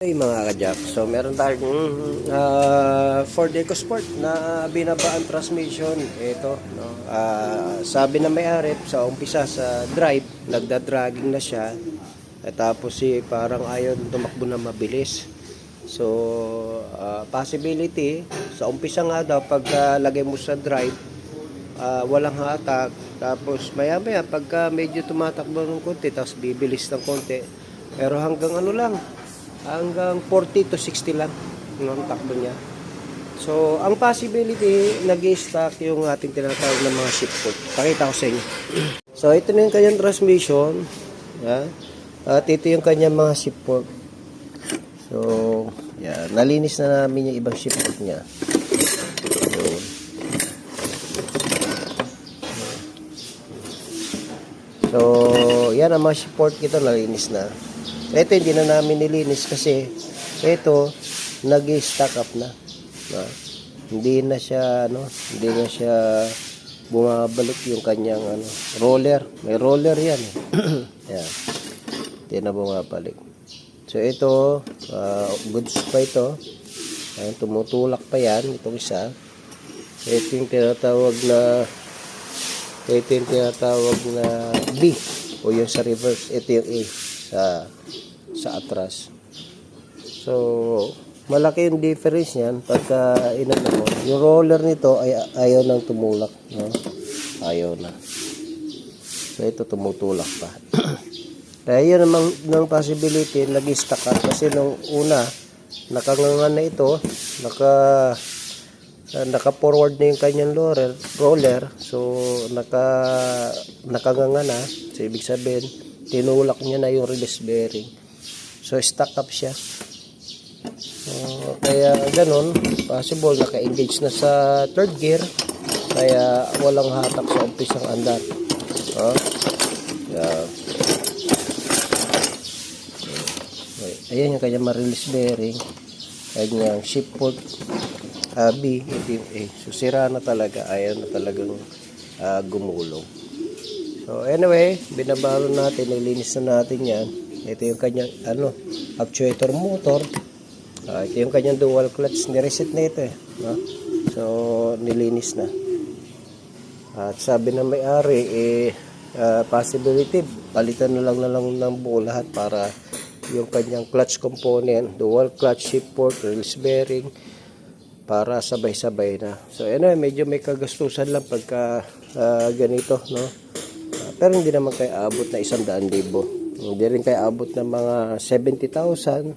Hey mga ka-Jack, so meron tayong Ford EcoSport na binabaan transmission. Ito, no? Sabi na may-ari sa umpisa sa drive, nagda-dragging na siya. At tapos parang ayaw tumakbo na mabilis. So, possibility, sa umpisa nga daw, pag lagay mo sa drive, walang hatak. Tapos maya-maya, pagka medyo tumatakbo ng konti, tapos bibilis ng konti. Pero hanggang ano lang, hanggang 40 to 60 lang ang takbo niya. So, ang possibility, nag-i-stock yung ating tinatawag ng mga shipment. Pakita ko sa inyo. So, ito na yung kanyang transmission. At ito yung kanyang mga shipment. So, yan. Nalinis na namin yung ibang shipment niya. So, yan ang mga shipment ito, nalinis na. Ito hindi na namin nilinis kasi ito nag-stack up na. Hindi na siya bumabalik yung kanyang roller. May roller yan. Yan. Hindi na bumabalik. So ito goods pa ito. Ayan, tumutulak pa yan itong isa. Ito yung tinatawag na B o yung sa reverse. Ito yung A sa atras. So, malaki yung difference niyan pagka inano mo. Yung roller nito ay ayaw nang tumulak, no? Ayaw na. So, ito tumutulak pa. Kaya yun namang ng possibility, nag-stack up kasi nung una, nakangangan na ito, naka-forward na yung kanyang roller. So, nakangangan na. So, ibig sabihin, tinulak niya na yung release bearing. So, stuck up siya. Kaya ganun, possible naka-engage na sa third gear. Kaya walang hatak sa umpisang andar. Ayan yung kanya ma-release bearing. Ayan yung shift port B, ito yung A. So, sira na talaga. Ayaw na talagang gumulong. So anyway, binabalo natin, nilinis na natin yan. Ito yung kanyang actuator motor. Ito yung kanyang dual clutch, nireset na ito no? So nilinis na. At sabi na may-ari possibility palitan na lang ng buo lahat para yung kanyang clutch component, dual clutch, shift port, release bearing, para sabay-sabay na. So anyway, medyo may kagastusan lang pagka ganito, no? Pero hindi naman kayo abot na 100,000. Hindi rin kayo abot ng mga 70,000.